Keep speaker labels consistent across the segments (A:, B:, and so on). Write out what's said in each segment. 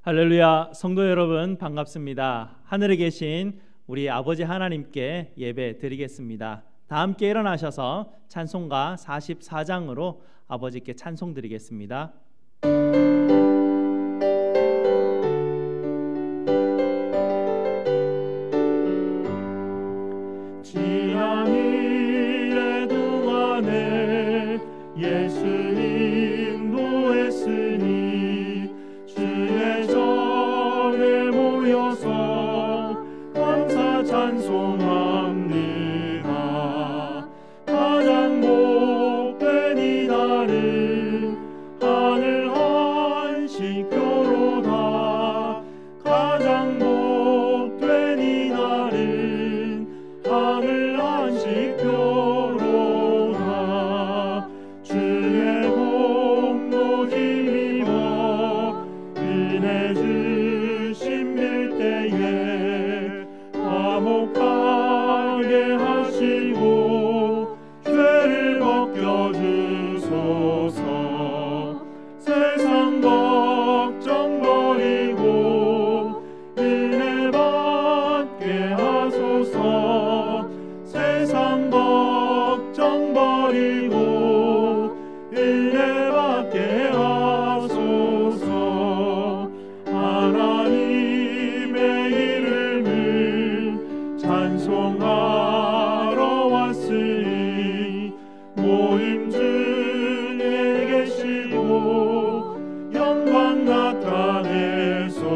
A: 할렐루야, 성도 여러분 반갑습니다. 하늘에 계신 우리 아버지 하나님께 예배 드리겠습니다. 다 함께 일어나셔서 찬송가 44장으로 아버지께 찬송 드리겠습니다.
B: 지난 일의 동안에 예수 인도했으니 주의 전에 모여서 감사 찬송합니다. 가장 복된 이날은 하늘 안식교로다. 가장 복된 이날은 하늘 안식교로다. 주의 공로 힘입어 은혜 주신 밀대에 화목하게 하시고 죄를 벗겨주소서. 세상 걱정 버리고 은혜 받게 하소서. 세상 걱정 버리고 은혜 받게 하소서. 하나님의 이름을 찬송하러 왔으니 모임 중에 계시고 영광 나타내소서.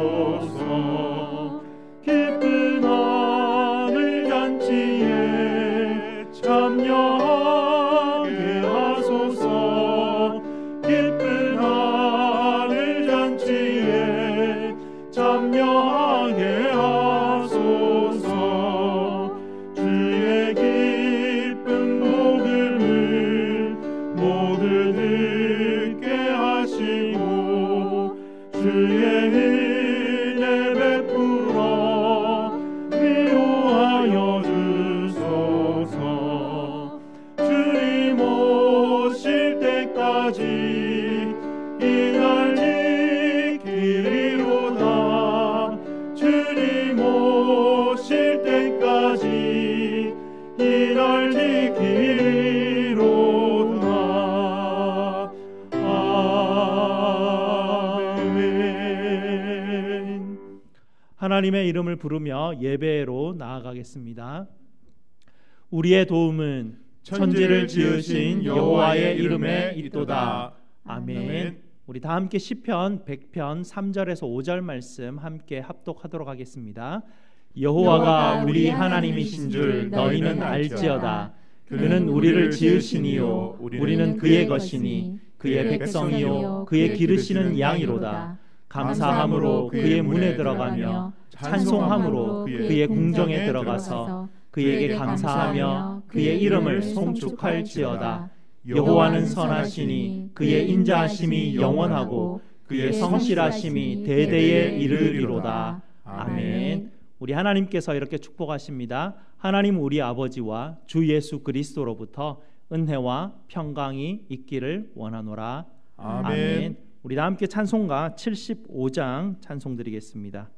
B: 기쁜 하늘 잔치에 참여하게 하소서. 기쁜 하늘 잔치에 참여하게 하소서. 주의 기쁜 복음을 모두 듣게 하시고 주의 은혜 베풀어 위로하여 주소서. 주님 오실 때까지 이날 지키리로다. 주님 오실 때까지 이날 지키리로다. 아멘.
A: 하나님의 이름을 부르며 예배로 나아가겠습니다. 우리의 도움은 천지를 지으신 여호와의 이름에 있도다. 아멘. 우리 다 함께 시편 100편 3절에서 5절 말씀 함께 합독하도록 하겠습니다. 여호와가 우리 하나님이신 줄 너희는 알지어다. 그는 우리를 지으시니요 우리는 그의 것이니 그의 백성이요 그의 기르시는 양이로다. 감사함으로 그의 문에 들어가며 찬송함으로 그의 궁정에 들어가서 그에게 감사하며 그의 이름을 송축할지어다. 여호와는 선하시니 그의 인자하심이 영원하고 그의 성실하심이 대대에 이르리로다. 아멘. 우리 하나님께서 이렇게 축복하십니다. 하나님 우리 아버지와 주 예수 그리스도로부터 은혜와 평강이 있기를 원하노라. 아멘. 우리 다 함께 찬송가 75장 찬송 드리겠습니다.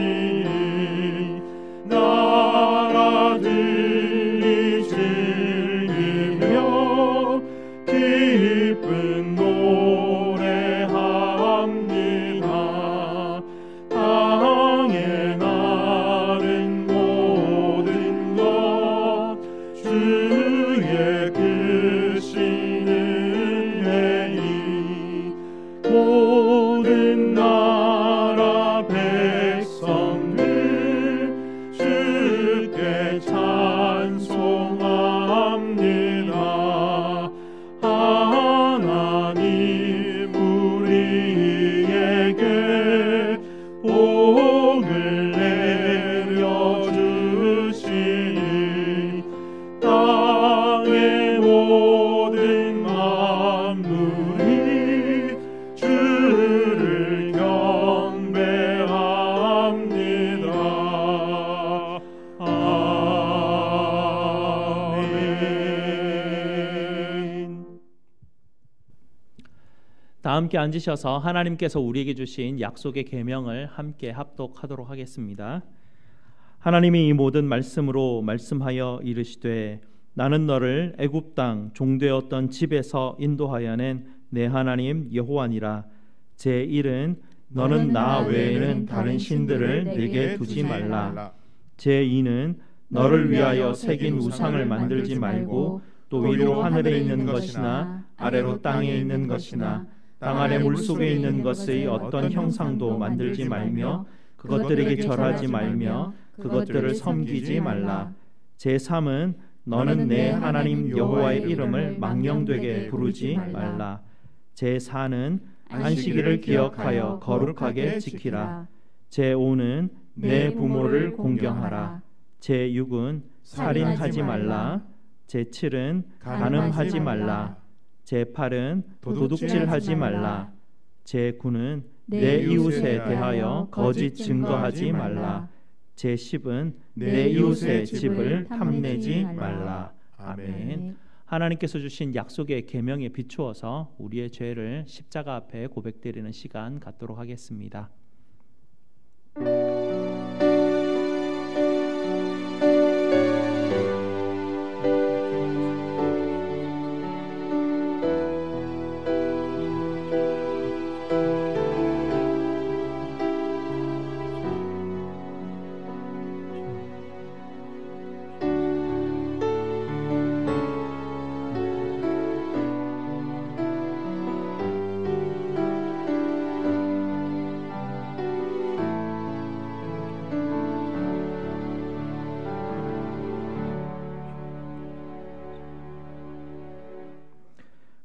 B: 심판하시니 나라 들리
A: 다 함께 앉으셔서 하나님께서 우리에게 주신 약속의 계명을 함께 합독하도록 하겠습니다. 하나님이 이 모든 말씀으로 말씀하여 이르시되 나는 너를 애굽 땅 종되었던 집에서 인도하여 낸 내 하나님 여호와니라. 제 1은 너는 나 외에는 다른 신들을 내게 두지 말라. 제 2는 너를 위하여 새긴 우상을 만들지 말고 또 위로 하늘에 있는 것이나 아래로 땅에 있는 것이나 땅 아래 물속에 있는 것의 어떤 형상도 만들지 말며 그것들에게 절하지 말며 그것들을 섬기지 말라. 제 3은 너는 내 하나님 여호와의 이름을 망령되게 부르지 말라. 제 4는 안식일을 기억하여 거룩하게 지키라. 제 5는 내 부모를 공경하라. 제 6은 살인하지 말라. 제 7은 간음하지 말라. 제 8은 도둑질하지 말라. 제 9는 내 이웃에 대하여 거짓 증거하지 말라. 제 10은 내 이웃의 집을 탐내지 말라. 아멘. 하나님께서 주신 약속의 계명에 비추어서 우리의 죄를 십자가 앞에 고백드리는 시간 갖도록 하겠습니다.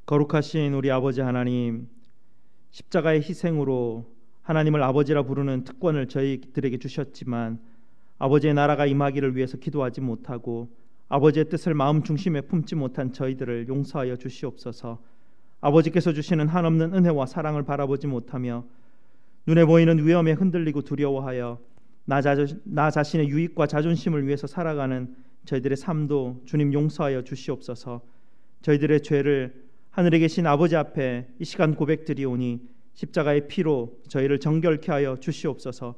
A: 거룩하신 우리 아버지 하나님, 십자가의 희생으로 하나님을 아버지라 부르는 특권을 저희들에게 주셨지만 아버지의 나라가 임하기를 위해서 기도하지 못하고 아버지의 뜻을 마음 중심에 품지 못한 저희들을 용서하여 주시옵소서. 아버지께서 주시는 한없는 은혜와 사랑을 바라보지 못하며 눈에 보이는 위험에 흔들리고 두려워하여 나 자신의 유익과 자존심을 위해서 살아가는 저희들의 삶도 주님 용서하여 주시옵소서. 저희들의 죄를 하늘에 계신 아버지 앞에 이 시간 고백드리오니 십자가의 피로 저희를 정결케 하여 주시옵소서.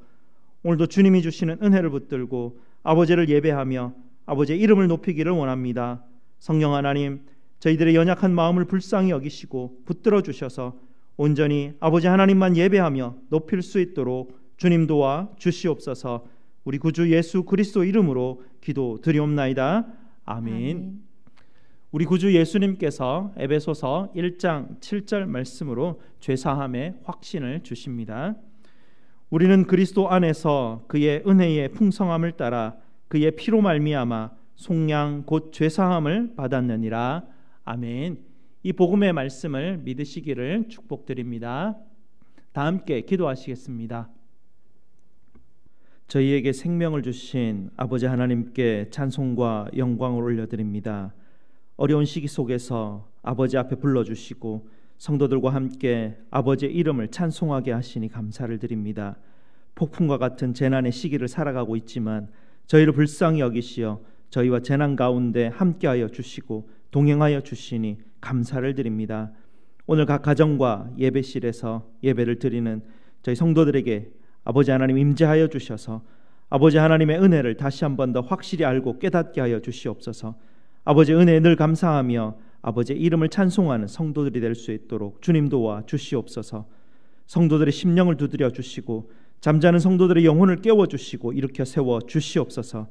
A: 오늘도 주님이 주시는 은혜를 붙들고 아버지를 예배하며 아버지의 이름을 높이기를 원합니다. 성령 하나님, 저희들의 연약한 마음을 불쌍히 여기시고 붙들어 주셔서 온전히 아버지 하나님만 예배하며 높일 수 있도록 주님 도와 주시옵소서. 우리 구주 예수 그리스도 이름으로 기도드리옵나이다. 아멘. 우리 구주 예수님께서 에베소서 1장 7절 말씀으로 죄사함의 확신을 주십니다. 우리는 그리스도 안에서 그의 은혜의 풍성함을 따라 그의 피로 말미암아 속량 곧 죄사함을 받았느니라. 아멘. 이 복음의 말씀을 믿으시기를 축복드립니다. 다 함께 기도하시겠습니다. 저희에게 생명을 주신 아버지 하나님께 찬송과 영광을 올려드립니다. 어려운 시기 속에서 아버지 앞에 불러주시고 성도들과 함께 아버지의 이름을 찬송하게 하시니 감사를 드립니다. 폭풍과 같은 재난의 시기를 살아가고 있지만 저희를 불쌍히 여기시어 저희와 재난 가운데 함께하여 주시고 동행하여 주시니 감사를 드립니다. 오늘 각 가정과 예배실에서 예배를 드리는 저희 성도들에게 아버지 하나님 임재하여 주셔서 아버지 하나님의 은혜를 다시 한 번 더 확실히 알고 깨닫게 하여 주시옵소서. 아버지의 은혜에 늘 감사하며 아버지의 이름을 찬송하는 성도들이 될 수 있도록 주님 도와 주시옵소서. 성도들의 심령을 두드려 주시고 잠자는 성도들의 영혼을 깨워주시고 일으켜 세워 주시옵소서.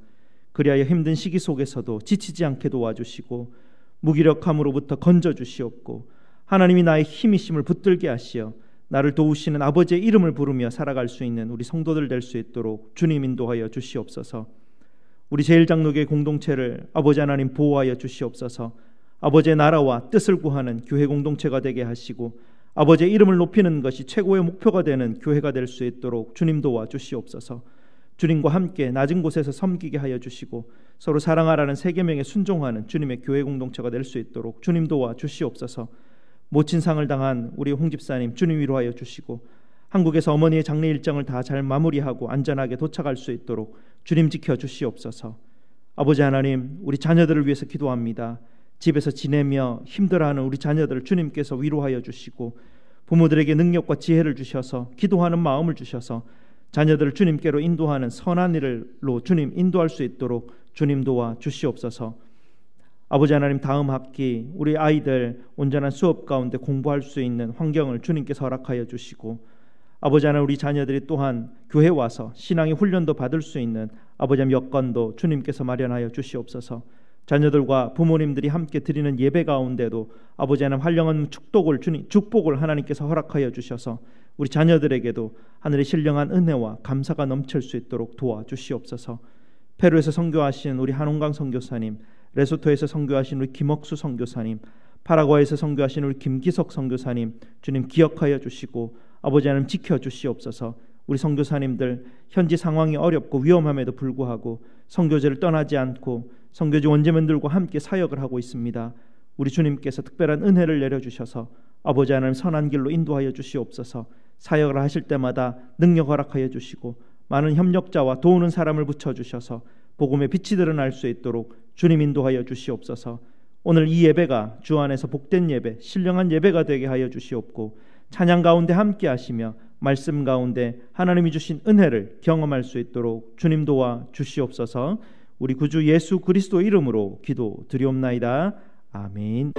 A: 그리하여 힘든 시기 속에서도 지치지 않게 도와주시고 무기력함으로부터 건져주시옵고 하나님이 나의 힘이심을 붙들게 하시어 나를 도우시는 아버지의 이름을 부르며 살아갈 수 있는 우리 성도들 될 수 있도록 주님 인도하여 주시옵소서. 우리 제일장로교회 공동체를 아버지 하나님 보호하여 주시옵소서. 아버지의 나라와 뜻을 구하는 교회 공동체가 되게 하시고 아버지의 이름을 높이는 것이 최고의 목표가 되는 교회가 될 수 있도록 주님 도와 주시옵소서. 주님과 함께 낮은 곳에서 섬기게 하여 주시고 서로 사랑하라는 세 계명에 순종하는 주님의 교회 공동체가 될 수 있도록 주님 도와 주시옵소서. 모친상을 당한 우리 홍 집사님 주님 위로하여 주시고 한국에서 어머니의 장례 일정을 다 잘 마무리하고 안전하게 도착할 수 있도록 주님 지켜 주시옵소서. 아버지 하나님, 우리 자녀들을 위해서 기도합니다. 집에서 지내며 힘들어하는 우리 자녀들을 주님께서 위로하여 주시고
C: 부모들에게 능력과 지혜를 주셔서 기도하는 마음을 주셔서 자녀들을 주님께로 인도하는 선한 일로 주님 인도할 수 있도록 주님 도와 주시옵소서. 아버지 하나님, 다음 학기 우리 아이들 온전한 수업 가운데 공부할 수 있는 환경을 주님께서 허락하여 주시고, 아버지 하나님, 우리 자녀들이 또한 교회 와서 신앙의 훈련도 받을 수 있는 아버지 하나님 여건도 주님께서 마련하여 주시옵소서. 자녀들과 부모님들이 함께 드리는 예배 가운데도 아버지 하나님 활령한 축복을 하나님께서 허락하여 주셔서 우리 자녀들에게도 하늘의 신령한 은혜와 감사가 넘칠 수 있도록 도와주시옵소서. 페루에서 선교하신 우리 한홍강 선교사님, 레소토에서 선교하신 우리 김옥수 선교사님, 파라과이에서 선교하신 우리 김기석 선교사님, 주님 기억하여 주시고 아버지 하나님 지켜주시옵소서. 우리 선교사님들 현지 상황이 어렵고 위험함에도 불구하고 선교지를 떠나지 않고 선교지 원제민들과 함께 사역을 하고 있습니다. 우리 주님께서 특별한 은혜를 내려주셔서 아버지 하나님 선한 길로 인도하여 주시옵소서. 사역을 하실 때마다 능력 허락하여 주시고 많은 협력자와 도우는 사람을 붙여주셔서 복음의 빛이 드러날 수 있도록 주님 인도하여 주시옵소서. 오늘 이 예배가 주 안에서 복된 예배, 신령한 예배가 되게 하여 주시옵고, 찬양 가운데 함께 하시며 말씀 가운데 하나님이 주신 은혜를 경험할 수 있도록 주님 도와 주시옵소서. 우리 구주 예수 그리스도 이름으로 기도드리옵나이다. 아멘.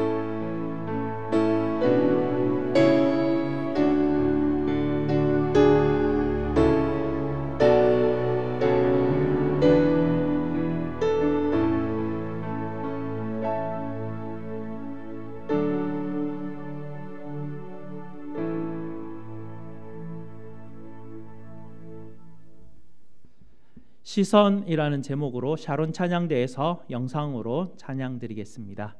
A: 시선이라는 제목으로 샤론 찬양대에서 영상으로 찬양 드리겠습니다.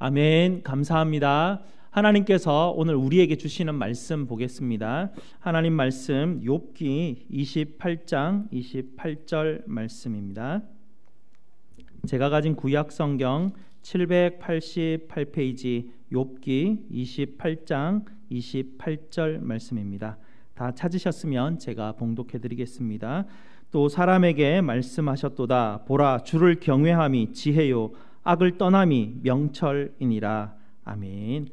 A: 아멘. 감사합니다. 하나님께서 오늘 우리에게 주시는 말씀 보겠습니다. 하나님 말씀 욥기 28장 28절 말씀입니다. 제가 가진 구약 성경 788페이지 욥기 28장 28절 말씀입니다. 다 찾으셨으면 제가 봉독해 드리겠습니다. 또 사람에게 말씀하셨도다. 보라, 주를 경외함이 지혜요 악을 떠남이 명철이니라. 아멘.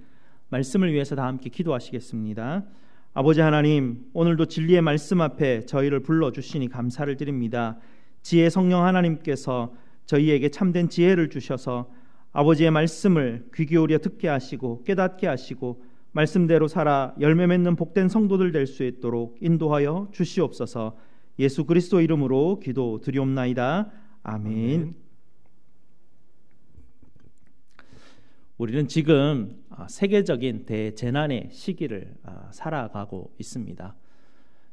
A: 말씀을 위해서 다 함께 기도하시겠습니다. 아버지 하나님, 오늘도 진리의 말씀 앞에 저희를 불러주시니 감사를 드립니다. 지혜 성령 하나님께서 저희에게 참된 지혜를 주셔서 아버지의 말씀을 귀 기울여 듣게 하시고 깨닫게 하시고 말씀대로 살아 열매 맺는 복된 성도들 될 수 있도록 인도하여 주시옵소서. 예수 그리스도 이름으로 기도드리옵나이다. 아멘. 우리는 지금 세계적인 대재난의 시기를 살아가고 있습니다.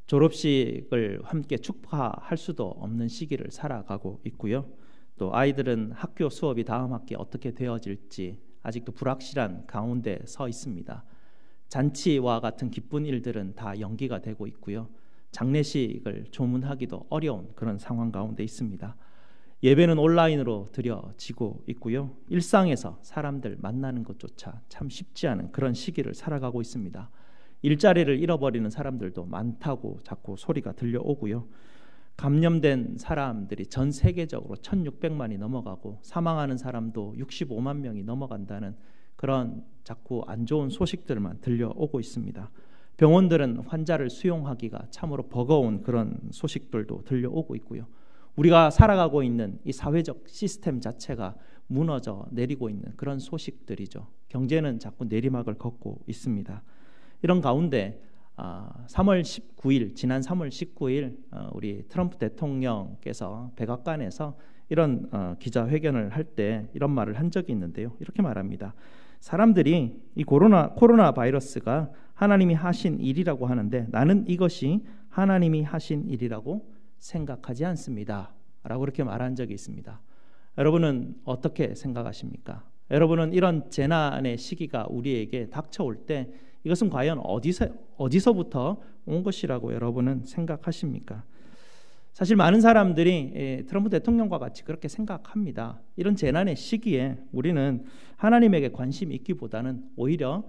A: 졸업식을 함께 축하할 수도 없는 시기를 살아가고 있고요. 또 아이들은 학교 수업이 다음 학기에 어떻게 되어질지 아직도 불확실한 가운데 서 있습니다. 잔치와 같은 기쁜 일들은 다 연기가 되고 있고요. 장례식을 조문하기도 어려운 그런 상황 가운데 있습니다. 예배는 온라인으로 드려지고 있고요. 일상에서 사람들 만나는 것조차 참 쉽지 않은 그런 시기를 살아가고 있습니다. 일자리를 잃어버리는 사람들도 많다고 자꾸 소리가 들려오고요. 감염된 사람들이 전 세계적으로 1600만이 넘어가고 사망하는 사람도 65만 명이 넘어간다는 그런 자꾸 안 좋은 소식들만 들려오고 있습니다. 병원들은 환자를 수용하기가 참으로 버거운 그런 소식들도 들려오고 있고요. 우리가 살아가고 있는 이 사회적 시스템 자체가 무너져 내리고 있는 그런 소식들이죠. 경제는 자꾸 내리막을 걷고 있습니다. 이런 가운데 3월 19일 지난 3월 19일 우리 트럼프 대통령께서 백악관에서 이런 기자회견을 할 때 이런 말을 한 적이 있는데요. 이렇게 말합니다. 사람들이 이 코로나 바이러스가 하나님이 하신 일이라고 하는데 나는 이것이 하나님이 하신 일이라고 생각하지 않습니다. 라고 그렇게 말한 적이 있습니다. 여러분은 어떻게 생각하십니까? 여러분은 이런 재난의 시기가 우리에게 닥쳐올 때 이것은 과연 어디서부터 온 것이라고 여러분은 생각하십니까? 사실 많은 사람들이 트럼프 대통령과 같이 그렇게 생각합니다. 이런 재난의 시기에 우리는 하나님에게 관심이 있기보다는 오히려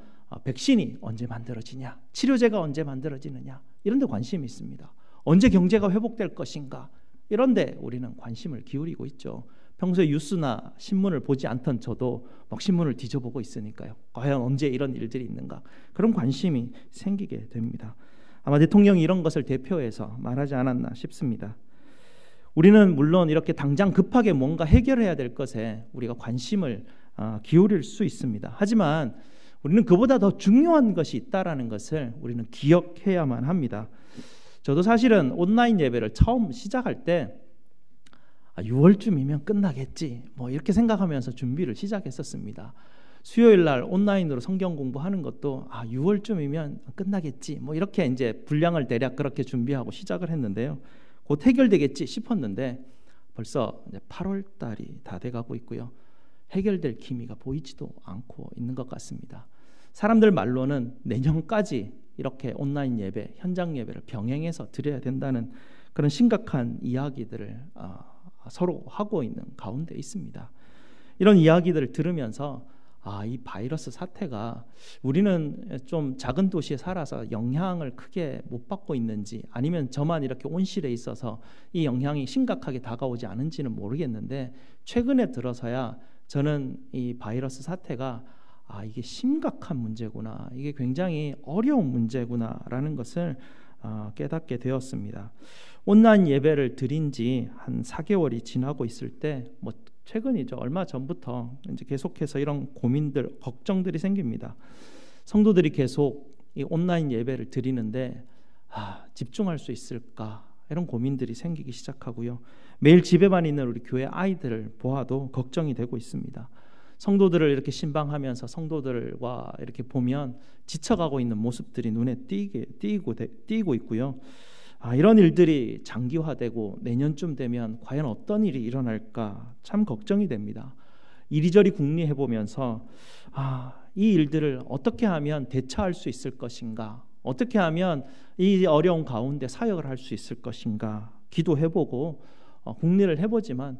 A: 백신이 언제 만들어지냐, 치료제가 언제 만들어지느냐 이런 데 관심이 있습니다. 언제 경제가 회복될 것인가 이런 데 우리는 관심을 기울이고 있죠. 평소에 뉴스나 신문을 보지 않던 저도 막 신문을 뒤져보고 있으니까요. 과연 언제 이런 일들이 있는가 그런 관심이 생기게 됩니다. 아마 대통령이 이런 것을 대표해서 말하지 않았나 싶습니다. 우리는 물론 이렇게 당장 급하게 뭔가 해결해야 될 것에 우리가 관심을 기울일 수 있습니다. 하지만 우리는 그보다 더 중요한 것이 있다라는 것을 우리는 기억해야만 합니다. 저도 사실은 온라인 예배를 처음 시작할 때 6월쯤이면 끝나겠지 뭐 이렇게 생각하면서 준비를 시작했었습니다. 수요일 날 온라인으로 성경 공부하는 것도 6월쯤이면 끝나겠지 뭐 이렇게 이제 분량을 대략 그렇게 준비하고 시작을 했는데요. 곧 해결되겠지 싶었는데 벌써 이제 8월 달이 다 돼가고 있고요. 해결될 기미가 보이지도 않고 있는 것 같습니다. 사람들 말로는 내년까지 이렇게 온라인 예배, 현장 예배를 병행해서 드려야 된다는 그런 심각한 이야기들을 서로 하고 있는 가운데 있습니다. 이런 이야기들을 들으면서 이 바이러스 사태가 우리는 좀 작은 도시에 살아서 영향을 크게 못 받고 있는지 아니면 저만 이렇게 온실에 있어서 이 영향이 심각하게 다가오지 않은지는 모르겠는데 최근에 들어서야 저는 이 바이러스 사태가 이게 심각한 문제구나, 이게 굉장히 어려운 문제구나라는 것을 깨닫게 되었습니다. 온라인 예배를 드린 지 한 4개월이 지나고 있을 때 최근이죠. 얼마 전부터 이제 계속해서 이런 고민들, 걱정들이 생깁니다. 성도들이 계속 이 온라인 예배를 드리는데 집중할 수 있을까? 이런 고민들이 생기기 시작하고요. 매일 집에만 있는 우리 교회 아이들을 보아도 걱정이 되고 있습니다. 성도들을 이렇게 신방하면서 성도들과 이렇게 보면 지쳐가고 있는 모습들이 눈에 띄고 있고요. 이런 일들이 장기화되고 내년쯤 되면 과연 어떤 일이 일어날까 참 걱정이 됩니다. 이리저리 궁리해 보면서 이 일들을 어떻게 하면 대처할 수 있을 것인가, 어떻게 하면 이 어려운 가운데 사역을 할 수 있을 것인가 기도해보고 궁리를 해보지만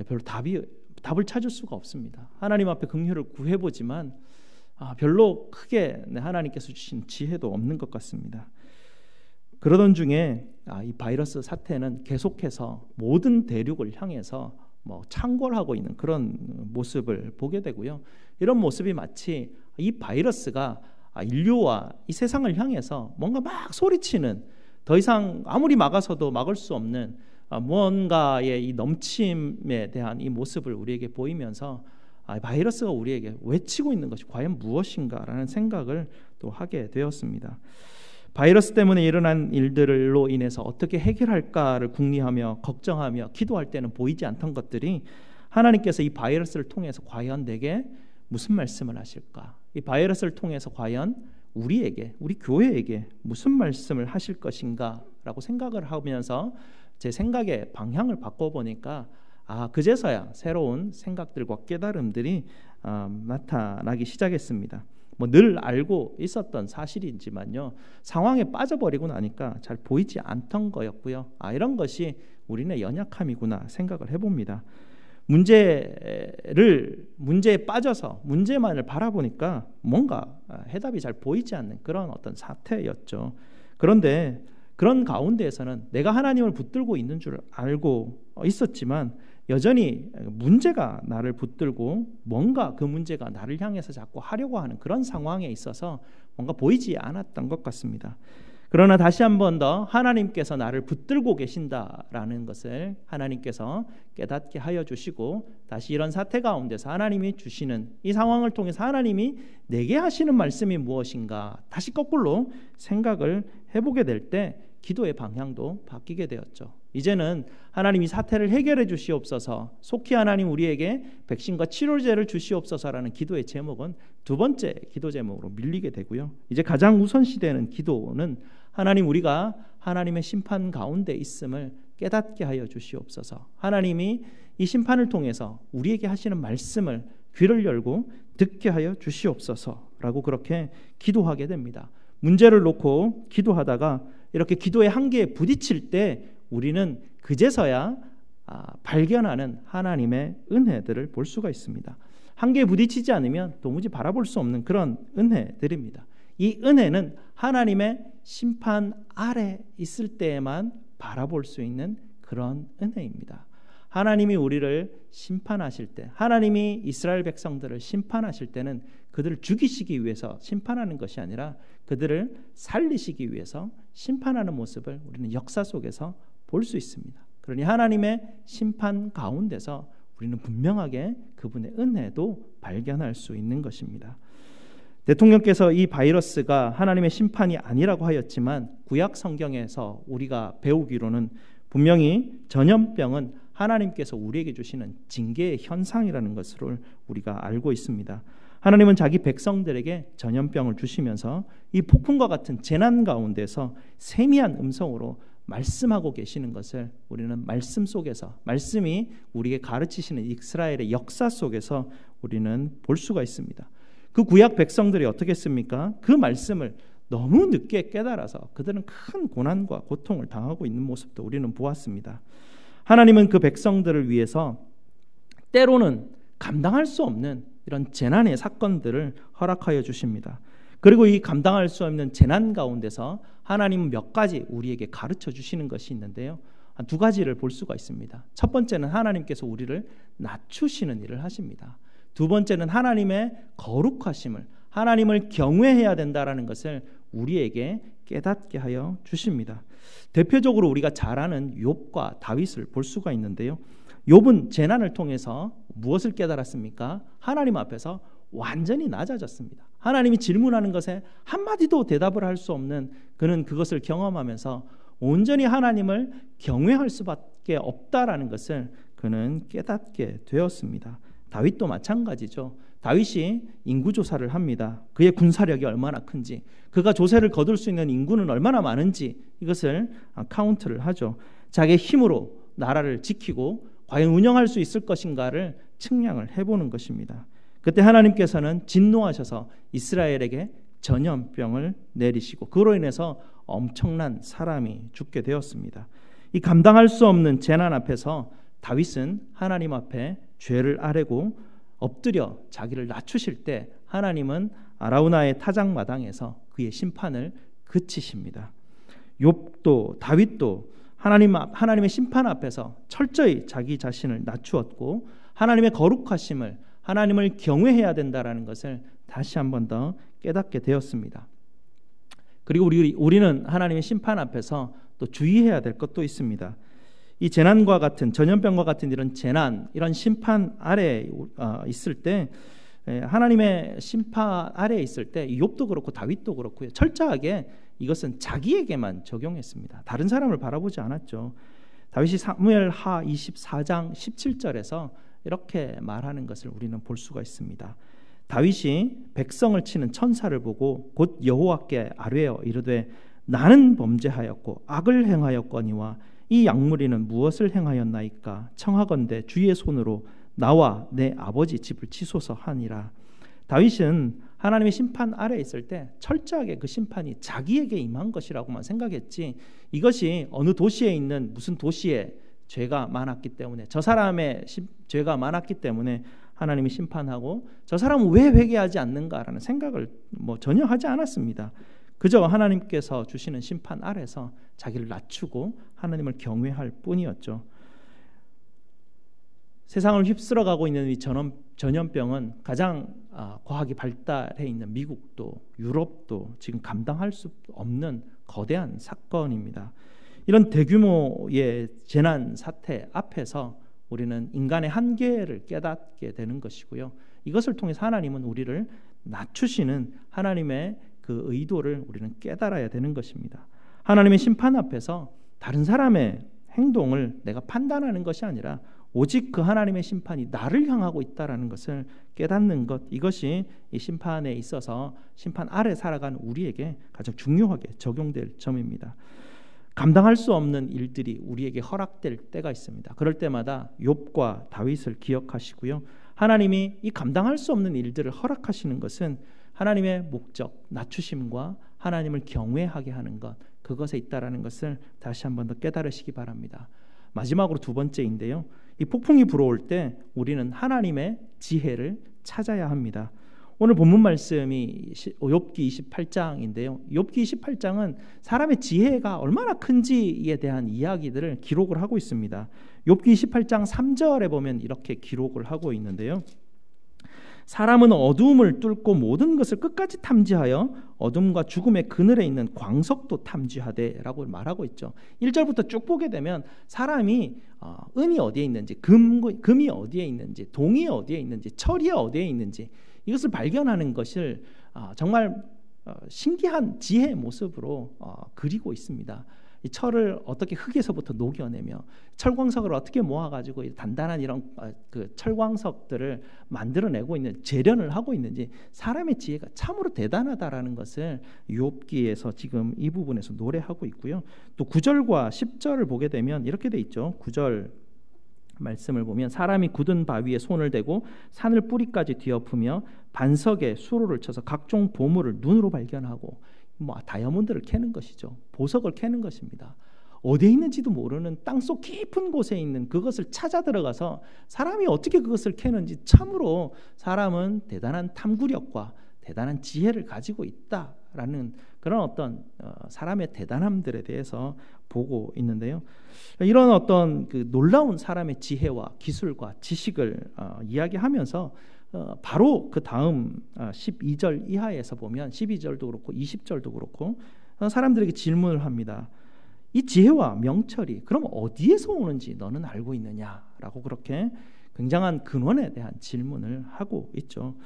A: 별로 답을 찾을 수가 없습니다. 하나님 앞에 긍휼을 구해보지만 별로 크게 하나님께서 주신 지혜도 없는 것 같습니다. 그러던 중에 이 바이러스 사태는 계속해서 모든 대륙을 향해서 창궐하고 있는 그런 모습을 보게 되고요. 이런 모습이 마치 이 바이러스가 인류와 이 세상을 향해서 뭔가 막 소리치는, 더 이상 아무리 막아서도 막을 수 없는 무언가의 이 넘침에 대한 이 모습을 우리에게 보이면서 바이러스가 우리에게 외치고 있는 것이 과연 무엇인가라는 생각을 또 하게 되었습니다. 바이러스 때문에 일어난 일들로 인해서 어떻게 해결할까를 궁리하며 걱정하며 기도할 때는 보이지 않던 것들이 하나님께서 이 바이러스를 통해서 과연 내게 무슨 말씀을 하실까? 이 바이러스를 통해서 과연 우리에게, 우리 교회에게 무슨 말씀을 하실 것인가라고 생각을 하면서 제 생각의 방향을 바꿔보니까 그제서야 새로운 생각들과 깨달음들이 나타나기 시작했습니다. 늘 알고 있었던 사실이지만요, 상황에 빠져버리고 나니까 잘 보이지 않던 거였고요. 이런 것이 우리의 연약함이구나 생각을 해봅니다. 문제에 빠져서 문제만을 바라보니까 뭔가 해답이 잘 보이지 않는 그런 어떤 사태였죠. 그런데 그런 가운데에서는 내가 하나님을 붙들고 있는 줄 알고 있었지만 여전히 문제가 나를 붙들고 뭔가 그 문제가 나를 향해서 자꾸 하려고 하는 그런 상황에 있어서 뭔가 보이지 않았던 것 같습니다. 그러나 다시 한 번 더 하나님께서 나를 붙들고 계신다라는 것을 하나님께서 깨닫게 하여 주시고, 다시 이런 사태 가운데서 하나님이 주시는 이 상황을 통해서 하나님이 내게 하시는 말씀이 무엇인가 다시 거꾸로 생각을 해보게 될 때 기도의 방향도 바뀌게 되었죠. 이제는 하나님 이 사태를 해결해 주시옵소서, 속히 하나님 우리에게 백신과 치료제를 주시옵소서라는 기도의 제목은 두 번째 기도 제목으로 밀리게 되고요. 이제 가장 우선시되는 기도는 하나님, 우리가 하나님의 심판 가운데 있음을 깨닫게 하여 주시옵소서, 하나님이 이 심판을 통해서 우리에게 하시는 말씀을 귀를 열고 듣게 하여 주시옵소서라고 그렇게 기도하게 됩니다. 문제를 놓고 기도하다가 이렇게 기도의 한계에 부딪힐 때 우리는 그제서야 발견하는 하나님의 은혜들을 볼 수가 있습니다. 한계에 부딪히지 않으면 도무지 바라볼 수 없는 그런 은혜들입니다. 이 은혜는 하나님의 심판 아래 있을 때에만 바라볼 수 있는 그런 은혜입니다. 하나님이 우리를 심판하실 때, 하나님이 이스라엘 백성들을 심판하실 때는 그들을 죽이시기 위해서 심판하는 것이 아니라 그들을 살리시기 위해서 심판하는 모습을 우리는 역사 속에서 볼 수 있습니다. 그러니 하나님의 심판 가운데서 우리는 분명하게 그분의 은혜도 발견할 수 있는 것입니다. 대통령께서 이 바이러스가 하나님의 심판이 아니라고 하였지만 구약 성경에서 우리가 배우기로는 분명히 전염병은 하나님께서 우리에게 주시는 징계의 현상이라는 것을 우리가 알고 있습니다. 하나님은 자기 백성들에게 전염병을 주시면서 이 폭풍과 같은 재난 가운데서 세미한 음성으로 말씀하고 계시는 것을 우리는 말씀 속에서, 말씀이 우리에게 가르치시는 이스라엘의 역사 속에서 우리는 볼 수가 있습니다. 그 구약 백성들이 어떻게 했습니까? 그 말씀을 너무 늦게 깨달아서 그들은 큰 고난과 고통을 당하고 있는 모습도 우리는 보았습니다. 하나님은 그 백성들을 위해서 때로는 감당할 수 없는 이런 재난의 사건들을 허락하여 주십니다. 그리고 이 감당할 수 없는 재난 가운데서 하나님은 몇 가지 우리에게 가르쳐 주시는 것이 있는데요, 두 가지를 볼 수가 있습니다. 첫 번째는 하나님께서 우리를 낮추시는 일을 하십니다. 두 번째는 하나님의 거룩하심을, 하나님을 경외해야 된다라는 것을 우리에게 깨닫게 하여 주십니다. 대표적으로 우리가 잘 아는 욥과 다윗을 볼 수가 있는데요, 욥은 재난을 통해서 무엇을 깨달았습니까? 하나님 앞에서 완전히 낮아졌습니다. 하나님이 질문하는 것에 한마디도 대답을 할 수 없는 그는 그것을 경험하면서 온전히 하나님을 경외할 수밖에 없다라는 것을 그는 깨닫게 되었습니다. 다윗도 마찬가지죠. 다윗이 인구조사를 합니다. 그의 군사력이 얼마나 큰지, 그가 조세를 거둘 수 있는 인구는 얼마나 많은지 이것을 카운트를 하죠. 자기의 힘으로 나라를 지키고 과연 운영할 수 있을 것인가를
C: 측량을 해보는 것입니다. 그때 하나님께서는 진노하셔서 이스라엘에게 전염병을 내리시고 그로 인해서 엄청난 사람이 죽게 되었습니다. 이 감당할 수 없는 재난 앞에서 다윗은 하나님 앞에 죄를 아뢰고 엎드려 자기를 낮추실 때 하나님은 아라우나의 타작마당에서 그의 심판을 그치십니다. 욥도 다윗도 하나님의 심판 앞에서 철저히 자기 자신을 낮추었고 하나님의 거룩하심을 하나님을 경외해야 된다라는 것을 다시 한 번 더 깨닫게 되었습니다. 그리고 우리는 하나님의 심판 앞에서 또 주의해야 될 것도 있습니다. 이 재난과 같은 전염병과 같은 이런 재난, 이런 심판 아래에 있을 때 하나님의 심판 아래에 있을 때 욥도 그렇고 다윗도 그렇고요. 철저하게 이것은 자기에게만 적용했습니다. 다른 사람을 바라보지 않았죠. 다윗이 사무엘하 24장 17절에서 이렇게 말하는 것을 우리는 볼 수가 있습니다. 다윗이 백성을 치는 천사를 보고 곧 여호와께 아뢰어 이르되 나는 범죄하였고 악을 행하였거니와 이 약물이는 무엇을 행하였나이까 청하건대 주의 손으로 나와 내 아버지 집을 치소서 하니라. 다윗은 하나님의 심판 아래에 있을 때 철저하게 그 심판이 자기에게 임한 것이라고만 생각했지 이것이 어느 도시에 있는 무슨 도시에 죄가 많았기 때문에 저 사람의 죄가 많았기 때문에 하나님이 심판하고 저 사람은 왜 회개하지 않는가라는 생각을 전혀 하지 않았습니다. 그저 하나님께서 주시는 심판 아래서 자기를 낮추고 하나님을 경외할 뿐이었죠. 세상을 휩쓸어가고 있는 이 전염병은 가장 과학이 발달해 있는 미국도 유럽도 지금 감당할 수 없는 거대한 사건입니다. 이런 대규모의 재난 사태 앞에서 우리는 인간의 한계를 깨닫게 되는 것이고요. 이것을 통해서 하나님은 우리를 낮추시는 하나님의 그 의도를 우리는 깨달아야 되는 것입니다. 하나님의 심판 앞에서 다른 사람의 행동을 내가 판단하는 것이 아니라 오직 그 하나님의 심판이 나를 향하고 있다라는 것을 깨닫는 것, 이것이 이 심판에 있어서 심판 아래 살아가는 우리에게 가장 중요하게 적용될 점입니다. 감당할 수 없는 일들이 우리에게 허락될 때가 있습니다. 그럴 때마다 욥과 다윗을 기억하시고요. 하나님이 이 감당할 수 없는 일들을 허락하시는 것은 하나님의 목적, 낮추심과 하나님을 경외하게 하는 것, 그것에 있다라는 것을 다시 한 번 더 깨달으시기 바랍니다. 마지막으로 두 번째인데요. 이 폭풍이 불어올 때 우리는 하나님의 지혜를 찾아야 합니다. 오늘 본문 말씀이 욥기 28장인데요. 욥기 28장은 사람의 지혜가 얼마나 큰지에 대한 이야기들을 기록을 하고 있습니다. 욥기 28장 3절에 보면 이렇게 기록을 하고 있는데요. 사람은 어두움을 뚫고 모든 것을 끝까지 탐지하여 어둠과 죽음의 그늘에 있는 광석도 탐지하되 라고 말하고 있죠. 1절부터 쭉 보게 되면 사람이 은이 어디에 있는지, 금이 어디에 있는지, 동이 어디에 있는지, 철이 어디에 있는지 이것을 발견하는 것을 정말 신기한 지혜의 모습으로 그리고 있습니다. 이 철을 어떻게 흙에서부터 녹여내며 철광석을 어떻게 모아가지고 단단한 이런 그 철광석들을 만들어내고 있는 재련을 하고 있는지 사람의 지혜가 참으로 대단하다라는 것을 욥기에서 지금 이 부분에서 노래하고 있고요. 또 9절과 10절을 보게 되면 이렇게 돼 있죠. 9절 말씀을 보면 사람이 굳은 바위에 손을 대고 산을 뿌리까지 뒤엎으며 반석에 수로를 쳐서 각종 보물을 눈으로 발견하고 다이아몬드를 캐는 것이죠. 보석을 캐는 것입니다. 어디에 있는지도 모르는 땅속 깊은 곳에 있는 그것을 찾아 들어가서 사람이 어떻게 그것을 캐는지 참으로 사람은 대단한 탐구력과 대단한 지혜를 가지고 있다라는 그런 어떤 사람의 대단함들에 대해서 보고 있는데요. 이런 어떤 그 놀라운 사람의 지혜와 기술과 지식을 이야기하면서 바로 그 다음 12절 이하에서 보면 12절도 그렇고 20절도 그렇고 사람들에게 질문을 합니다. 이 지혜와 명철이 그럼 어디에서 오는지 너는 알고 있느냐라고 그렇게 굉장한 근원에 대한 질문을 하고 있죠.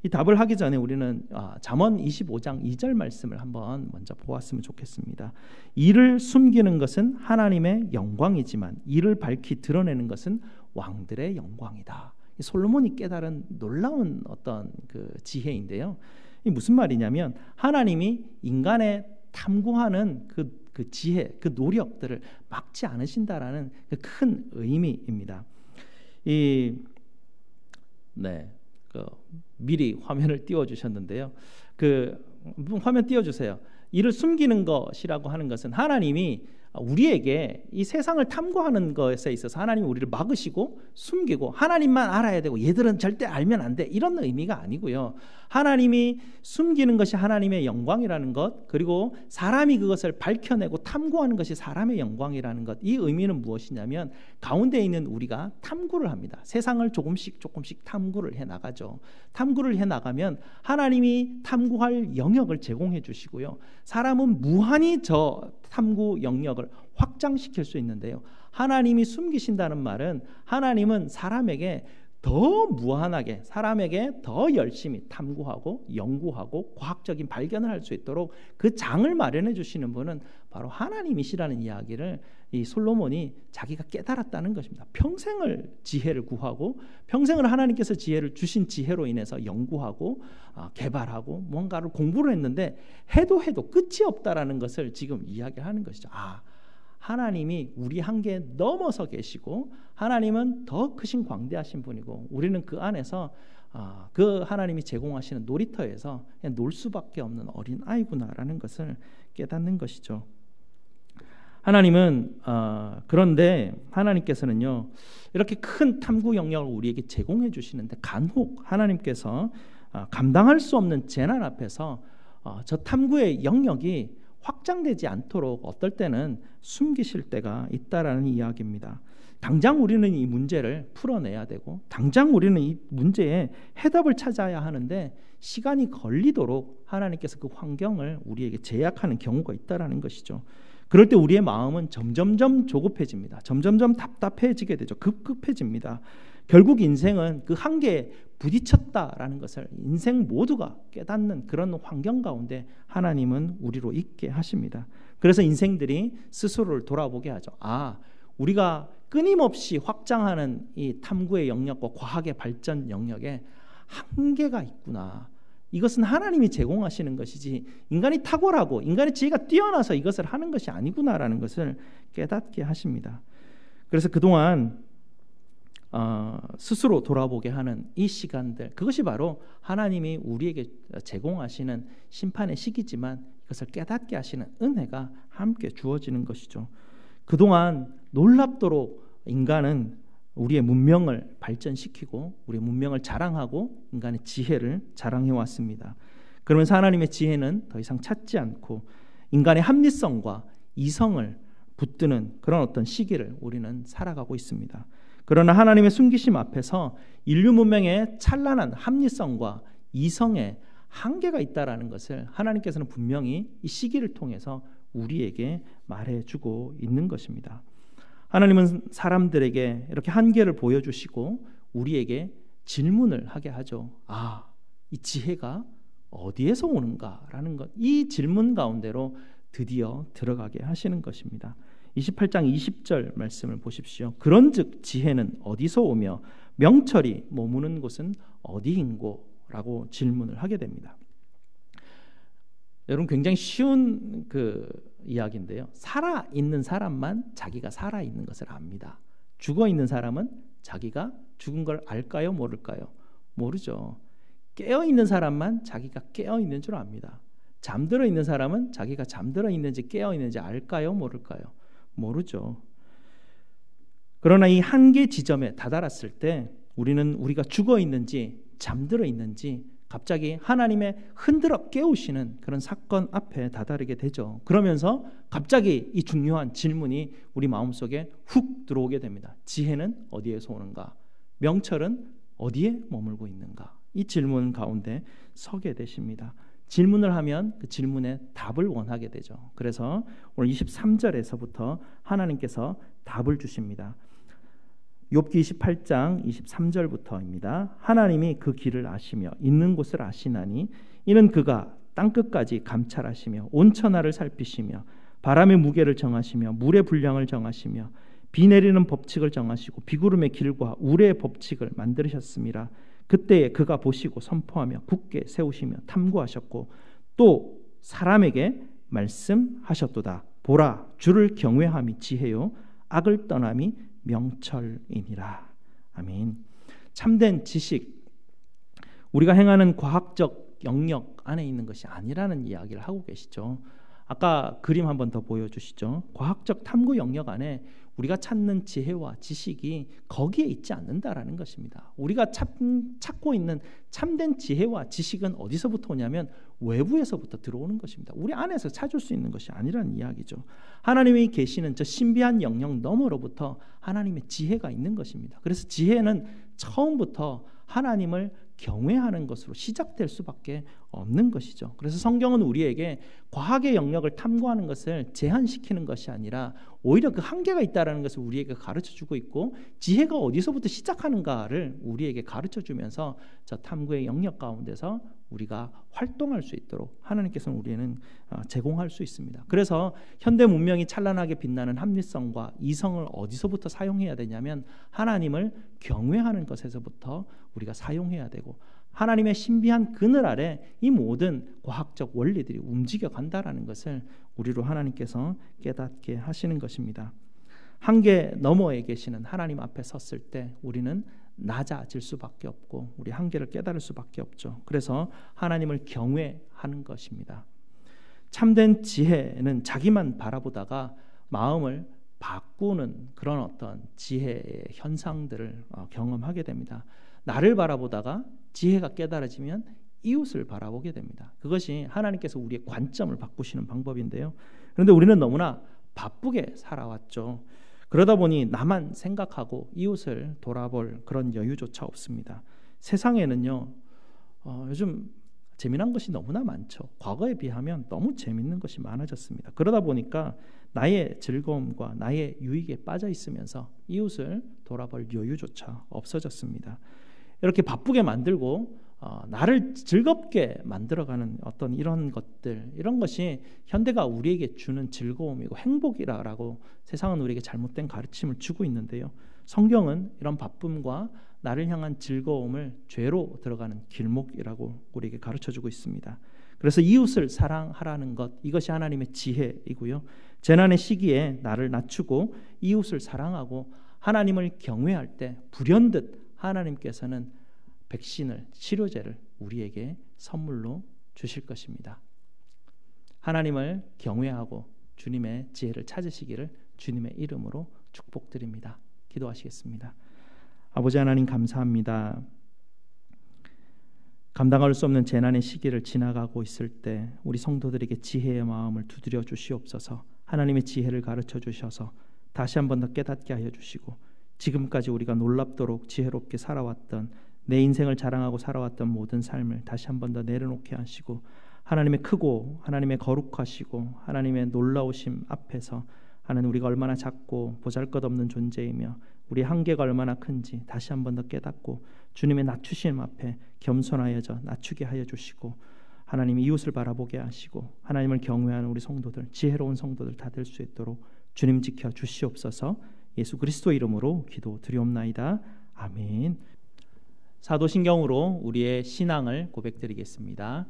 C: 이 답을 하기 전에 우리는 잠언 25장 2절 말씀을 한번 먼저 보았으면 좋겠습니다. 이를 숨기는 것은 하나님의 영광이지만 이를 밝히 드러내는 것은 왕들의 영광이다. 솔로몬이 깨달은 놀라운 어떤 그 지혜인데요. 이 무슨 말이냐면 하나님이 인간의 탐구하는 그 지혜, 그 노력들을 막지 않으신다라는 그 큰 의미입니다. 이
A: 네, 미리 화면을 띄워주셨는데요. 화면 띄워주세요. 이를 숨기는 것이라고 하는 것은 하나님이 우리에게 이 세상을 탐구하는 것에 있어서 하나님이 우리를 막으시고 숨기고 하나님만 알아야 되고 얘들은 절대 알면 안 돼, 이런 의미가 아니고요. 하나님이 숨기는 것이 하나님의 영광이라는 것, 그리고 사람이 그것을 밝혀내고 탐구하는 것이 사람의 영광이라는 것, 이 의미는 무엇이냐면 가운데 있는 우리가 탐구를 합니다. 세상을 조금씩 탐구를 해나가죠. 탐구를 해나가면 하나님이 탐구할 영역을 제공해 주시고요. 사람은 무한히 저 탐구 영역을 확장시킬 수 있는데요. 하나님이 숨기신다는 말은 하나님은 사람에게 더 무한하게, 사람에게 더 열심히 탐구하고 연구하고 과학적인 발견을 할 수 있도록 그 장을 마련해 주시는 분은 바로 하나님이시라는 이야기를 이 솔로몬이 자기가 깨달았다는 것입니다. 평생을 지혜를 구하고 평생을 하나님께서 지혜를 주신 지혜로 인해서 연구하고 개발하고 뭔가를 공부를 했는데 해도 끝이 없다라는 것을 지금 이야기하는 것이죠. 하나님이 우리 한계에 넘어서 계시고 하나님은 더 크신 광대하신 분이고 우리는 그 안에서 그 하나님이 제공하시는 놀이터에서 그냥 놀 수밖에 없는 어린 아이구나라는 것을 깨닫는 것이죠. 하나님은 그런데 하나님께서는요, 이렇게 큰 탐구 영역을 우리에게 제공해 주시는데 간혹 하나님께서 감당할 수 없는 재난 앞에서 저 탐구의 영역이 확장되지 않도록 어떨 때는 숨기실 때가 있다라는 이야기입니다. 당장 우리는 이 문제를 풀어내야 되고 당장 우리는 이 문제에 해답을 찾아야 하는데 시간이 걸리도록 하나님께서 그 환경을 우리에게 제약하는 경우가 있다라는 것이죠. 그럴 때 우리의 마음은 점점점 조급해집니다. 점점점 답답해지게 되죠. 급급해집니다. 결국 인생은 그 한계에 부딪혔다라는 것을 인생 모두가 깨닫는 그런 환경 가운데 하나님은 우리로 있게 하십니다. 그래서 인생들이 스스로를 돌아보게 하죠. 우리가 끊임없이 확장하는 이 탐구의 영역과 과학의 발전 영역에 한계가 있구나. 이것은 하나님이 제공하시는 것이지 인간이 탁월하고 인간의 지혜가 뛰어나서 이것을 하는 것이 아니구나라는 것을 깨닫게 하십니다. 그래서 그동안 스스로 돌아보게 하는 이 시간들, 그것이 바로 하나님이 우리에게 제공하시는 심판의 시기지만 이것을 깨닫게 하시는 은혜가 함께 주어지는 것이죠. 그동안 놀랍도록 인간은 우리의 문명을 발전시키고 우리의 문명을 자랑하고 인간의 지혜를 자랑해 왔습니다. 그러면서 하나님의 지혜는 더 이상 찾지 않고 인간의 합리성과 이성을 붙드는 그런 어떤 시기를 우리는 살아가고 있습니다. 그러나 하나님의 숨기심 앞에서 인류 문명의 찬란한 합리성과 이성의 한계가 있다라는 것을 하나님께서는 분명히 이 시기를 통해서 우리에게 말해주고 있는 것입니다. 하나님은 사람들에게 이렇게 한계를 보여주시고 우리에게 질문을 하게 하죠. 이 지혜가 어디에서 오는가라는 것, 이 질문 가운데로 드디어 들어가게 하시는 것입니다. 28장 20절 말씀을 보십시오. 그런즉 지혜는 어디서 오며 명철이 머무는 곳은 어디인고? 라고 질문을 하게 됩니다. 여러분, 굉장히 쉬운 이야기인데요. 살아있는 사람만 자기가 살아있는 것을 압니다. 죽어있는 사람은 자기가 죽은 걸 알까요? 모를까요? 모르죠. 깨어있는 사람만 자기가 깨어있는 줄 압니다. 잠들어 있는 사람은 자기가 잠들어 있는지 깨어있는지 알까요? 모를까요? 모르죠. 그러나 이 한계 지점에 다다랐을 때 우리는 우리가 죽어 있는지 잠들어 있는지 갑자기 하나님의 흔들어 깨우시는 그런 사건 앞에 다다르게 되죠. 그러면서 갑자기 이 중요한 질문이 우리 마음속에 훅 들어오게 됩니다. 지혜는 어디에서 오는가? 명철은 어디에 머물고 있는가? 이 질문 가운데 서게 되십니다. 질문을 하면 그 질문에 답을 원하게 되죠. 그래서 오늘 23절에서부터 하나님께서 답을 주십니다. 욥기 28장 23절부터입니다. 하나님이 그 길을 아시며 있는 곳을 아시나니 이는 그가 땅끝까지 감찰하시며 온 천하를 살피시며 바람의 무게를 정하시며 물의 분량을 정하시며 비 내리는 법칙을 정하시고 비구름의 길과 우레의 법칙을 만드셨습니다. 그때에 그가 보시고 선포하며 굳게 세우시며 탐구하셨고 또 사람에게 말씀하셨도다. 보라, 주를 경외함이 지혜요 악을 떠남이 명철이니라. 아멘. 참된 지식, 우리가 행하는 과학적 영역 안에 있는 것이 아니라는 이야기를 하고 계시죠. 아까 그림 한번 더 보여주시죠. 과학적 탐구 영역 안에 우리가 찾는 지혜와 지식이 거기에 있지 않는다라는 것입니다. 우리가 찾고 있는 참된 지혜와 지식은 어디서부터 오냐면 외부에서부터 들어오는 것입니다. 우리 안에서 찾을 수 있는 것이 아니라는 이야기죠. 하나님이 계시는 저 신비한 영역 너머로부터 하나님의 지혜가 있는 것입니다. 그래서 지혜는 처음부터 하나님을 경외하는 것으로 시작될 수밖에 없는 것이죠. 그래서 성경은 우리에게 과학의 영역을 탐구하는 것을 제한시키는 것이 아니라 오히려 그 한계가 있다는 것을 우리에게 가르쳐주고 있고, 지혜가 어디서부터 시작하는가를 우리에게 가르쳐주면서 저 탐구의 영역 가운데서 우리가 활동할 수 있도록 하나님께서는 우리에는 제공할 수 있습니다. 그래서 현대 문명이 찬란하게 빛나는 합리성과 이성을 어디서부터 사용해야 되냐면 하나님을 경외하는 것에서부터 우리가 사용해야 되고, 하나님의 신비한 그늘 아래 이 모든 과학적 원리들이 움직여 간다라는 것을 우리로 하나님께서 깨닫게 하시는 것입니다. 한계 너머에 계시는 하나님 앞에 섰을 때 우리는 낮아질 수밖에 없고 우리 한계를 깨달을 수밖에 없죠. 그래서 하나님을 경외하는 것입니다. 참된 지혜는 자기만 바라보다가 마음을 바꾸는 그런 어떤 지혜의 현상들을 경험하게 됩니다. 나를 바라보다가 지혜가 깨달아지면 이웃을 바라보게 됩니다. 그것이 하나님께서 우리의 관점을 바꾸시는 방법인데요. 그런데 우리는 너무나 바쁘게 살아왔죠. 그러다 보니 나만 생각하고 이웃을 돌아볼 그런 여유조차 없습니다. 세상에는요, 요즘 재미난 것이 너무나 많죠. 과거에 비하면 너무 재밌는 것이 많아졌습니다. 그러다 보니까 나의 즐거움과 나의 유익에 빠져 있으면서 이웃을 돌아볼 여유조차 없어졌습니다. 이렇게 바쁘게 만들고 나를 즐겁게 만들어가는 어떤 이런 것들, 이런 것이 현대가 우리에게 주는 즐거움이고 행복이라고 세상은 우리에게 잘못된 가르침을 주고 있는데요. 성경은 이런 바쁨과 나를 향한 즐거움을 죄로 들어가는 길목이라고 우리에게 가르쳐주고 있습니다. 그래서 이웃을 사랑하라는 것, 이것이 하나님의 지혜이고요. 재난의 시기에 나를 낮추고 이웃을 사랑하고 하나님을 경외할 때 불현듯 하나님께서는 백신을, 치료제를 우리에게 선물로 주실 것입니다. 하나님을 경외하고 주님의 지혜를 찾으시기를 주님의 이름으로 축복드립니다. 기도하시겠습니다. 아버지 하나님 감사합니다. 감당할 수 없는 재난의 시기를 지나가고 있을 때 우리 성도들에게 지혜의 마음을 두드려 주시옵소서. 하나님의 지혜를 가르쳐 주셔서 다시 한 번 더 깨닫게 하여 주시고, 지금까지 우리가 놀랍도록 지혜롭게 살아왔던, 내 인생을 자랑하고 살아왔던 모든 삶을 다시 한 번 더 내려놓게 하시고, 하나님의 크고 하나님의 거룩하시고 하나님의 놀라우심 앞에서 하나님 우리가 얼마나 작고 보잘것없는 존재이며 우리의 한계가 얼마나 큰지 다시 한 번 더 깨닫고 주님의 낮추심 앞에 겸손하여져 낮추게 하여 주시고, 하나님 이웃을 바라보게 하시고 하나님을 경외하는 우리 성도들, 지혜로운 성도들 다 될 수 있도록 주님 지켜 주시옵소서. 예수 그리스도 이름으로 기도드리옵나이다. 아멘. 사도신경으로 우리의 신앙을 고백드리겠습니다.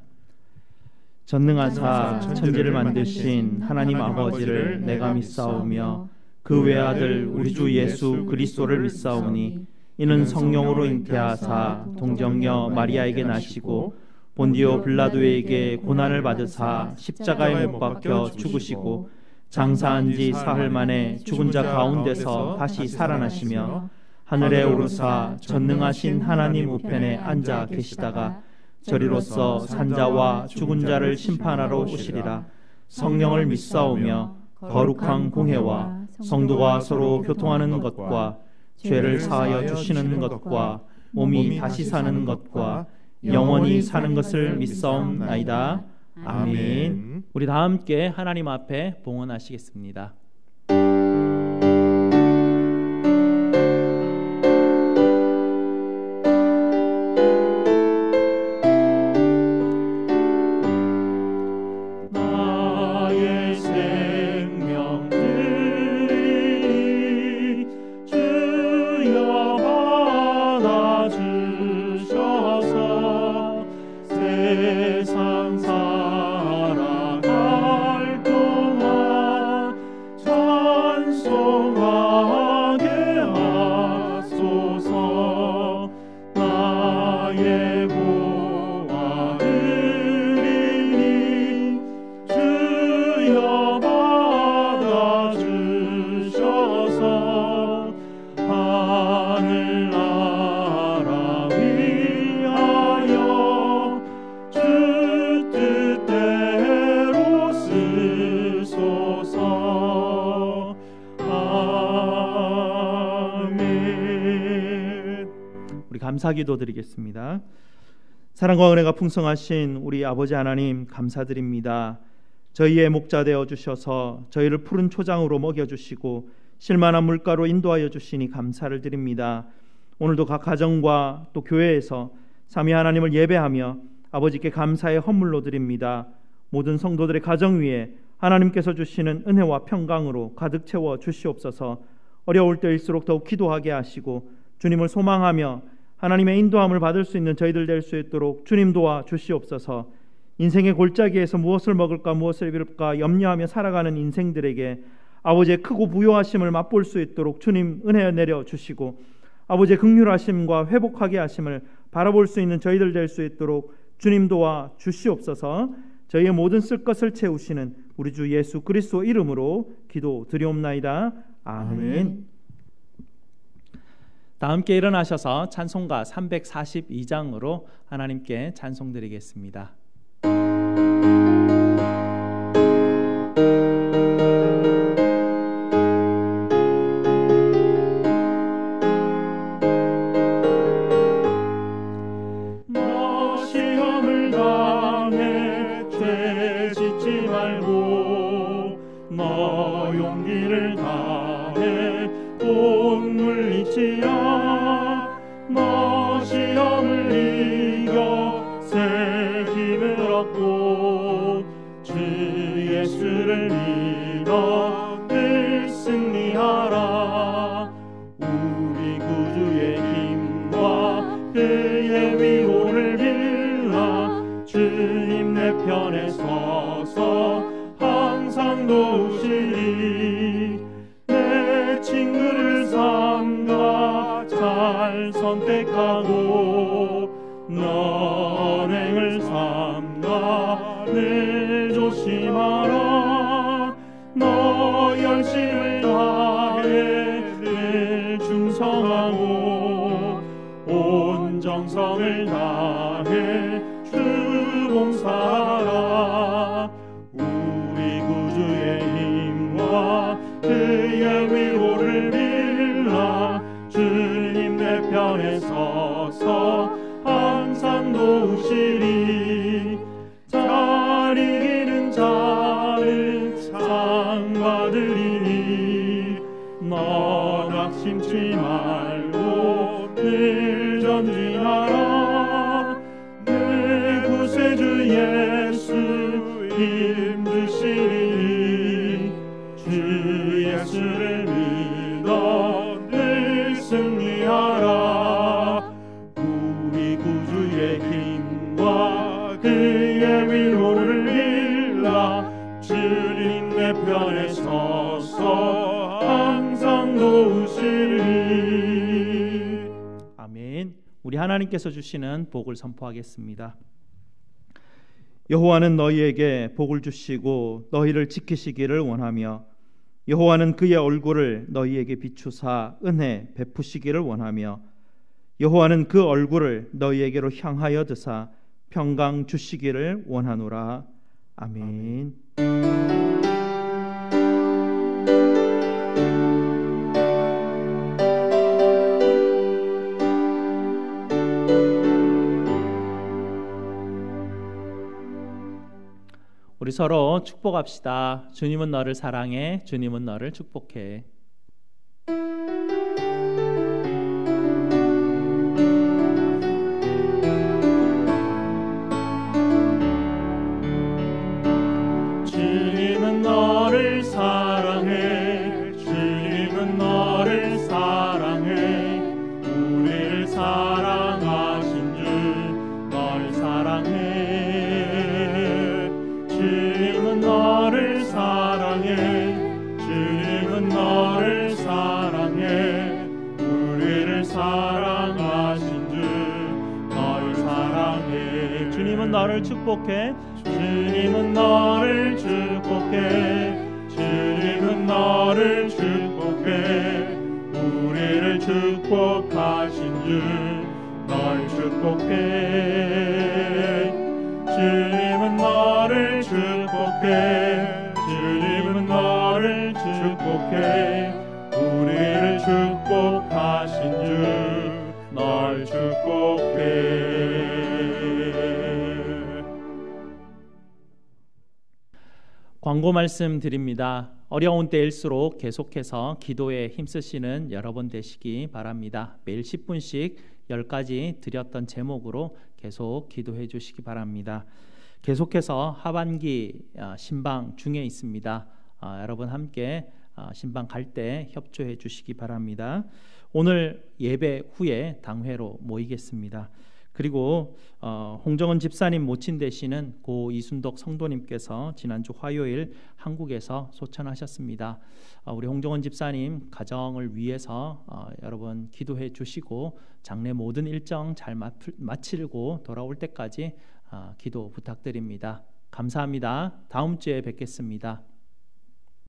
A: 전능하사 천지를 만드신 하나님 아버지를 내가 믿사오며 그 외아들 우리 주 예수 그리스도를 믿사오니 이는 성령으로 잉태하사 동정녀 마리아에게 나시고 본디오 빌라도에게 고난을 받으사 십자가에 못 박혀 죽으시고 장사한 지 사흘 만에 죽은 자 가운데서 다시 살아나시며 하늘에 오르사 전능하신 하나님 우편에 앉아 계시다가 저리로서 산자와 죽은 자를 심판하러 오시리라. 성령을 믿사오며 거룩한 공회와 성도가 서로 교통하는 것과 죄를 사하여 주시는 것과 몸이 다시 사는 것과 영원히 사는 것을 믿사옵나이다. 아멘. 우리 다 함께 하나님 앞에 봉헌하시겠습니다.
B: 세상 살아갈 동안
C: 감사기도 드리겠습니다. 사랑과 은혜가 풍성하신 우리 아버지 하나님 감사드립니다. 저희의 목자 되어 주셔서 저희를 푸른 초장으로 먹여주시고 실만한 물가로 인도하여 주시니 감사를 드립니다. 오늘도 각 가정과 또 교회에서 삼위 하나님을 예배하며 아버지께 감사의 헌물로 드립니다. 모든 성도들의 가정 위에 하나님께서 주시는 은혜와 평강으로 가득 채워 주시옵소서. 어려울 때일수록 더욱 기도하게 하시고 주님을 소망하며 하나님의 인도함을 받을 수 있는 저희들 될 수 있도록 주님 도와 주시옵소서. 인생의 골짜기에서 무엇을 먹을까 무엇을 입을까 염려하며 살아가는 인생들에게 아버지의 크고 부요하심을 맛볼 수 있도록 주님 은혜 내려 주시고 아버지의 긍휼하심과 회복하게 하심을 바라볼 수 있는 저희들 될 수 있도록 주님 도와 주시옵소서. 저희의 모든 쓸 것을 채우시는 우리 주 예수 그리스도 이름으로 기도드리옵나이다. 아멘.
A: 다 함께 일어나셔서 찬송가 342장으로 하나님께 찬송드리겠습니다.
B: 너 시험을 당해 죄 짓지 말고 너 용기를 다해 곧 물리치라. 너 시험을 이겨 새 힘을 얻고 주 예수를 믿어 늘 승리하라. 우리 구주의 힘과 그의 위로를 빌라. 주님 내 편에 서서 항상 도우시리. 내 친구를 삼가 잘 선택하고 너행을 삼가 늘 조심하라. 너 열심을 다해 늘 충성하고 온 정성을 다해 주 봉사하라. 우리 구주의 힘과 그의 위로를 빌라. 주님 내 편에 서서 항상 도우시리. 잘 이기는 자는 상 받으리니 너 낙심치 말고 늘 전진하라. 내 구세주 예수 힘 주시니 주 예수를 믿어 늘 승리하라. 우리 구주의 힘과 그의 위로를 빌라. 주님 내 편에 서서 항상 도우시리.
A: 아멘. 우리 하나님께서 주시는 복을 선포하겠습니다.
C: 여호와는 너희에게 복을 주시고 너희를 지키시기를 원하며 여호와는 그의 얼굴을 너희에게 비추사 은혜 베푸시기를 원하며 여호와는 그 얼굴을 너희에게로 향하여 드사 평강 주시기를 원하노라. 아멘.
A: 우리 서로 축복합시다. 주님은 너를 사랑해. 주님은 너를 축복해.
B: 주님은 너를 사랑해. 주님은 너를 사랑해. 우리를 사랑하신 주 널 사랑해. 주님은 너를 사랑해. 주님은 너를 사랑해. 우리를 사랑하신 주 널 사랑해.
A: 주님은 너를 축복해.
B: 주님은 너를 축복해. 주님은 너를 축복해. 우리를 축복하신 주 널 축복해. 주님은 너를 축복해. 주님은 너를 축복해. 우리를 축복하신 주 널 축복해.
A: 광고 말씀 드립니다. 어려운 때일수록 계속해서 기도에 힘쓰시는 여러분 되시기 바랍니다. 매일 10분씩 10가지 드렸던 제목으로 계속 기도해 주시기 바랍니다. 계속해서 하반기 신방 중에 있습니다. 여러분 함께 신방 갈 때 협조해 주시기 바랍니다. 오늘 예배 후에 당회로 모이겠습니다. 그리고 홍정은 집사님 모친 되시는 고 이순덕 성도님께서 지난주 화요일 한국에서 소천하셨습니다. 우리 홍정은 집사님 가정을 위해서 여러분 기도해 주시고 장례 모든 일정 잘 마치고 돌아올 때까지 기도 부탁드립니다. 감사합니다. 다음 주에 뵙겠습니다.